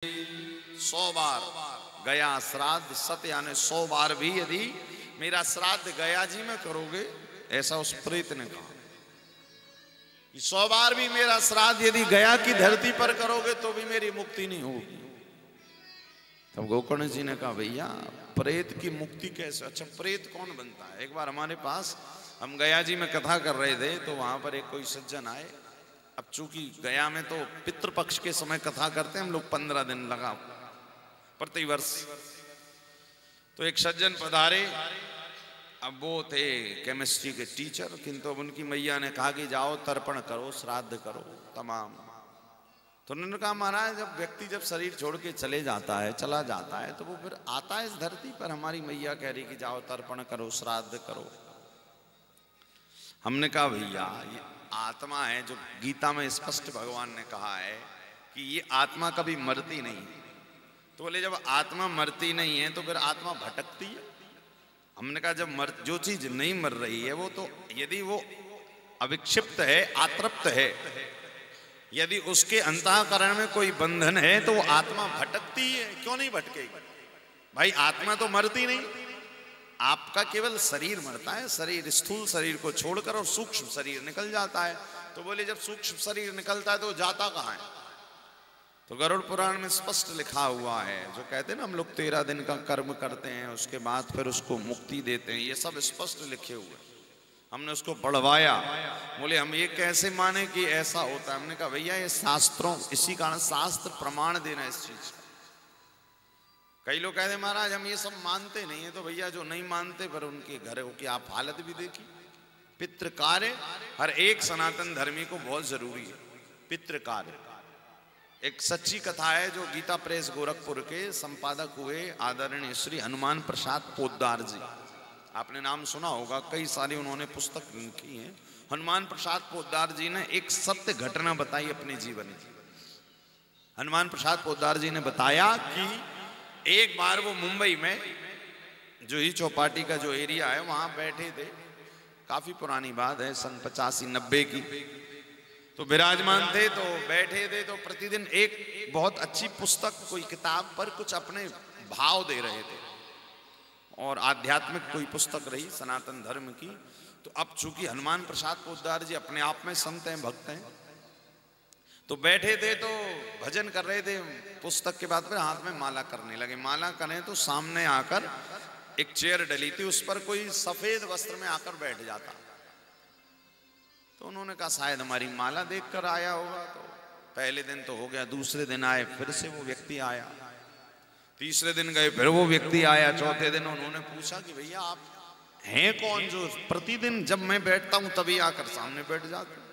100 बार गया श्राद्ध सत्य, यानी 100 बार भी यदि मेरा श्राद्ध गया जी में करोगे, ऐसा उस प्रेत ने कहा, 100 बार भी मेरा श्राद्ध यदि गया की धरती पर करोगे तो भी मेरी मुक्ति नहीं होगी। तब गोकर्ण जी ने कहा भैया प्रेत की मुक्ति कैसे, अच्छा प्रेत कौन बनता है। एक बार हमारे पास, हम गया जी में कथा कर रहे थे तो वहां पर एक कोई सज्जन आए। अब चूंकि गया में तो पितृपक्ष के समय कथा करते हैं हम लोग, 15 दिन लगा प्रति वर्ष। तो एक सज्जन पधारे, अब वो थे केमिस्ट्री के टीचर, किंतु अब उनकी मैया ने कहा कि जाओ तर्पण करो, श्राद्ध करो तमाम। तो उन्होंने कहा महाराज जब व्यक्ति जब शरीर छोड़ के चले जाता है, चला जाता है, तो वो फिर आता है इस धरती पर, हमारी मैया कह रही कि जाओ तर्पण करो, श्राद्ध करो। हमने कहा भैया ये आत्मा है, जो गीता में स्पष्ट भगवान ने कहा है कि ये आत्मा कभी मरती नहीं है। तो बोले जब आत्मा मरती नहीं है तो फिर आत्मा भटकती है। हमने कहा जब जो चीज नहीं मर रही है वो तो, यदि वो अविक्षिप्त है, आतृप्त है, यदि उसके अंतःकरण में कोई बंधन है तो वो आत्मा भटकती है। क्यों नहीं भटकेगी भाई, आत्मा तो मरती नहीं, आपका केवल शरीर मरता है, शरीर स्थूल शरीर को छोड़कर और सूक्ष्म शरीर निकल जाता है। तो बोले जब सूक्ष्म शरीर निकलता है तो जाता कहाँ है। तो गरुड़ पुराण में स्पष्ट लिखा हुआ है, जो कहते हैं ना हम लोग 13 दिन का कर्म करते हैं उसके बाद फिर उसको मुक्ति देते हैं, ये सब स्पष्ट लिखे हुए। हमने उसको पढ़वाया, बोले हम ये कैसे माने कि ऐसा होता है। हमने कहा भैया ये शास्त्रों, इसी कारण शास्त्र प्रमाण देना इस चीज का। कई लोग कहते हैं महाराज हम ये सब मानते नहीं है, तो भैया जो नहीं मानते पर उनके घरों की आप हालत भी देखी। पितृ कार्य हर एक सनातन धर्मी को बहुत जरूरी है, पितृ कार्य। एक सच्ची कथा है जो गीता प्रेस गोरखपुर के संपादक हुए आदरणीय श्री हनुमान प्रसाद पोद्दार जी, आपने नाम सुना होगा, कई सारी उन्होंने पुस्तक लिखी है। हनुमान प्रसाद पोद्दार जी ने एक सत्य घटना बताई अपने जीवन की। हनुमान प्रसाद पोद्दार जी ने बताया कि एक बार वो मुंबई में जो ही चौपाटी का जो एरिया है वहां बैठे थे, काफी पुरानी बात है, सन 85-90 की। तो विराजमान थे, तो बैठे थे, तो प्रतिदिन एक बहुत अच्छी पुस्तक, कोई किताब पर कुछ अपने भाव दे रहे थे, और आध्यात्मिक कोई पुस्तक रही सनातन धर्म की। तो अब चूंकि हनुमान प्रसाद पोद्दार जी अपने आप में संत हैं, भक्त हैं, तो बैठे थे तो भजन कर रहे थे, पुस्तक के बाद फिर हाथ में माला करने लगे। माला करें तो सामने आकर एक चेयर डली थी, उस पर कोई सफेद वस्त्र में आकर बैठ जाता। तो उन्होंने कहा शायद हमारी माला देखकर आया होगा। तो पहले दिन तो हो गया, दूसरे दिन आए फिर से वो व्यक्ति आया, तीसरे दिन गए फिर वो व्यक्ति आया, चौथे दिन उन्होंने पूछा कि भैया आप हैं कौन जो प्रतिदिन जब मैं बैठता हूं तभी आकर सामने बैठ जाते।